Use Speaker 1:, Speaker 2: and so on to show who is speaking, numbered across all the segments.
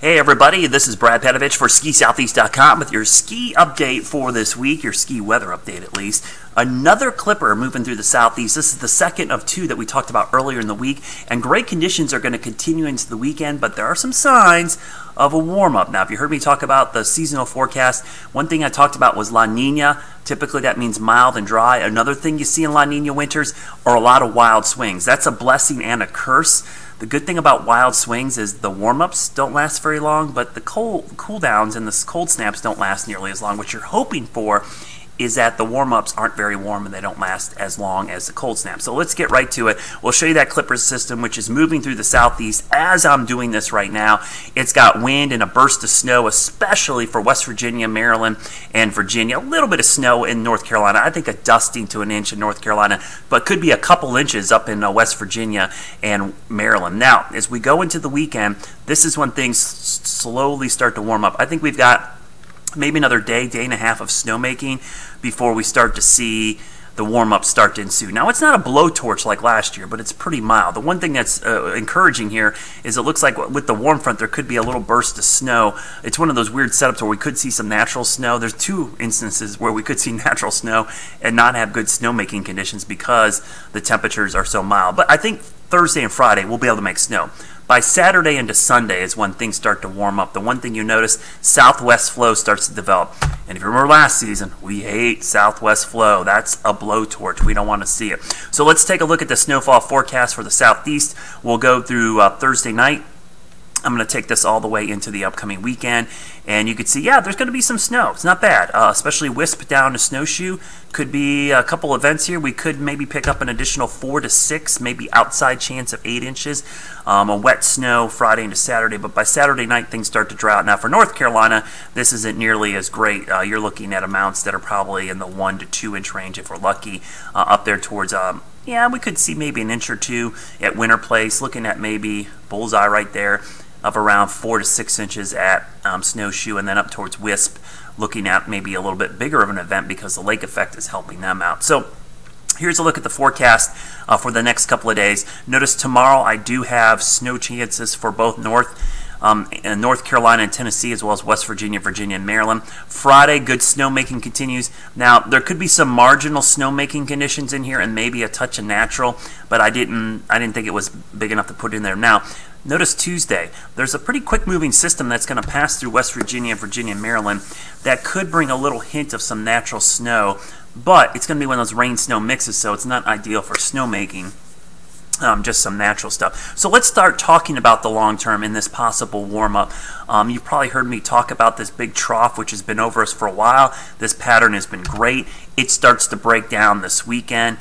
Speaker 1: Hey everybody, this is Brad Petovich for SkiSoutheast.com with your ski update for this week, your ski weather update at least. Another clipper moving through the southeast. This is the second of two that we talked about earlier in the week, and great conditions are going to continue into the weekend, but there are some signs of a warm-up. Now, if you heard me talk about the seasonal forecast, one thing I talked about was La Nina. Typically that means mild and dry. Another thing you see in La Nina winters are a lot of wild swings. That's a blessing and a curse. The good thing about wild swings is the warm-ups don't last very long, but the cool downs and the cold snaps don't last nearly as long. What you're hoping for is that the warm-ups aren't very warm and they don't last as long as the cold snap. So let's get right to it. We'll show you that clipper system, which is moving through the southeast as I'm doing this right now. It's got wind and a burst of snow, especially for West Virginia, Maryland, and Virginia. A little bit of snow in North Carolina. I think a dusting to an inch in North Carolina, but could be a couple inches up in West Virginia and Maryland. Now, as we go into the weekend, this is when things slowly start to warm up. I think we've got maybe another day and a half of snowmaking before we start to see the warm-up start to ensue. Now, it's not a blowtorch like last year, but it's pretty mild. The one thing that's encouraging here is it looks like with the warm front, there could be a little burst of snow. It's one of those weird setups where we could see some natural snow. There's two instances where we could see natural snow and not have good snowmaking conditions because the temperatures are so mild. But I think Thursday and Friday we'll be able to make snow. By Saturday into Sunday is when things start to warm up. The one thing you notice, southwest flow starts to develop. And if you remember last season, we hate southwest flow. That's a blowtorch. We don't want to see it. So let's take a look at the snowfall forecast for the southeast. We'll go through Thursday night. I'm going to take this all the way into the upcoming weekend, and you can see, yeah, there's going to be some snow. It's not bad, especially Wisp down to Snowshoe. Could be a couple events here. We could maybe pick up an additional 4 to 6, maybe outside chance of 8 inches. A wet snow Friday into Saturday, but by Saturday night, things start to dry out. Now, for North Carolina, this isn't nearly as great. You're looking at amounts that are probably in the 1 to 2 inch range if we're lucky, up there towards yeah, we could see maybe an inch or two at Winter Place, looking at maybe bullseye right there of around 4 to 6 inches at Snowshoe, and then up towards Wisp, looking at maybe a little bit bigger of an event because the lake effect is helping them out. So here's a look at the forecast for the next couple of days. Notice tomorrow I do have snow chances for both North Carolina and Tennessee, as well as West Virginia, Virginia, and Maryland. Friday, good snowmaking continues. Now, there could be some marginal snowmaking conditions in here and maybe a touch of natural, but I didn't think it was big enough to put in there. Now, notice Tuesday, there's a pretty quick moving system that's going to pass through West Virginia, Virginia, and Maryland that could bring a little hint of some natural snow, but it's going to be one of those rain-snow mixes, so it's not ideal for snowmaking. Just some natural stuff. So let's start talking about the long term in this possible warm-up. You've probably heard me talk about this big trough, which has been over us for a while. This pattern has been great. It starts to break down this weekend.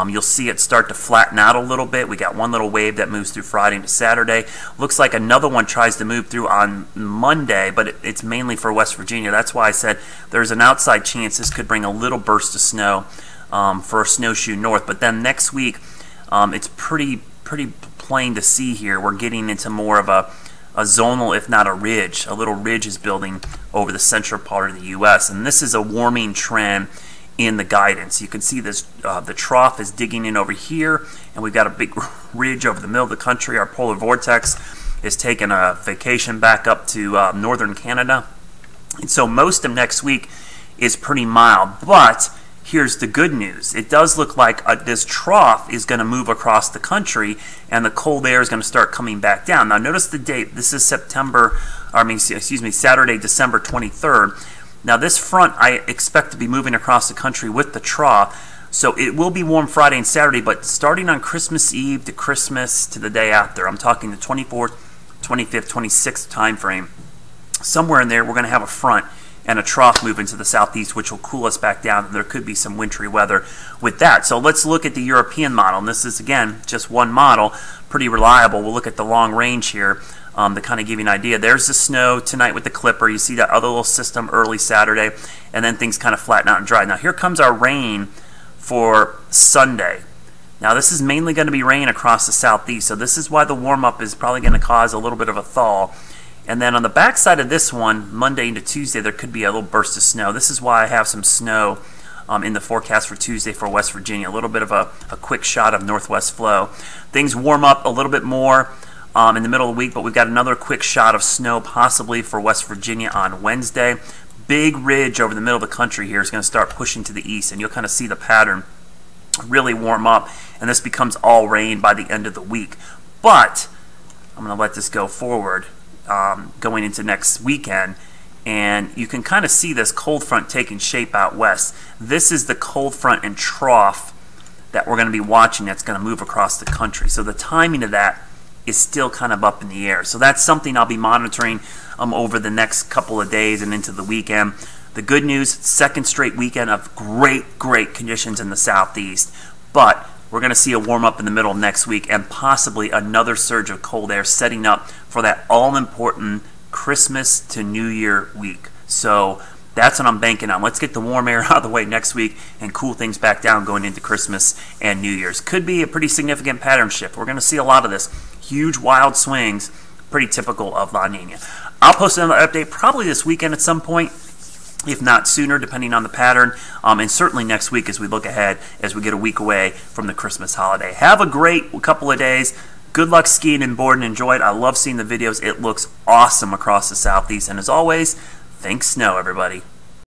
Speaker 1: You'll see it start to flatten out a little bit. We got one little wave that moves through Friday into Saturday. Looks like another one tries to move through on Monday, but it's mainly for West Virginia. That's why I said there's an outside chance this could bring a little burst of snow for Snowshoe North. But then next week, it's pretty plain to see here. We're getting into more of a zonal, if not a ridge. A little ridge is building over the central part of the U.S., and this is a warming trend in the guidance. You can see this, the trough is digging in over here, and we've got a big ridge over the middle of the country. Our polar vortex is taking a vacation back up to northern Canada. And so most of next week is pretty mild, but here's the good news. It does look like this trough is going to move across the country, and the cold air is going to start coming back down. Now, notice the date. This is Saturday, December 23rd. Now, this front I expect to be moving across the country with the trough, so it will be warm Friday and Saturday, but starting on Christmas Eve to Christmas to the day after, I'm talking the 24th, 25th, 26th time frame, somewhere in there we're going to have a front and a trough move into the southeast, which will cool us back down, and there could be some wintry weather with that. So let's look at the European model, and this is, again, just one model, pretty reliable. We'll look at the long range here to kind of give you an idea. There's the snow tonight with the clipper. You see that other little system early Saturday, and then things kind of flatten out and dry. Now, here comes our rain for Sunday. Now, this is mainly going to be rain across the southeast, so this is why the warm-up is probably going to cause a little bit of a thaw. And then on the back side of this one, Monday into Tuesday, there could be a little burst of snow. This is why I have some snow in the forecast for Tuesday for West Virginia. A little bit of a quick shot of northwest flow. Things warm up a little bit more in the middle of the week, but we've got another quick shot of snow possibly for West Virginia on Wednesday. Big ridge over the middle of the country here is going to start pushing to the east, and you'll kind of see the pattern really warm up, and this becomes all rain by the end of the week. But I'm going to let this go forward going into next weekend, and you can kind of see this cold front taking shape out west. This is the cold front and trough that we're going to be watching that's going to move across the country. So the timing of that is still kind of up in the air. So that's something I'll be monitoring over the next couple of days and into the weekend. The good news, second straight weekend of great conditions in the southeast, but we're going to see a warm up in the middle of next week and possibly another surge of cold air setting up for that all-important Christmas to New Year week. So that's what I'm banking on. Let's get the warm air out of the way next week and cool things back down going into Christmas and New Year's. Could be a pretty significant pattern shift. We're going to see a lot of this. Huge wild swings, pretty typical of La Nina. I'll post another update probably this weekend at some point, if not sooner, depending on the pattern, and certainly next week as we look ahead, as we get a week away from the Christmas holiday. Have a great couple of days. Good luck skiing and boarding. Enjoy it. I love seeing the videos. It looks awesome across the southeast. And as always, thanks snow, everybody.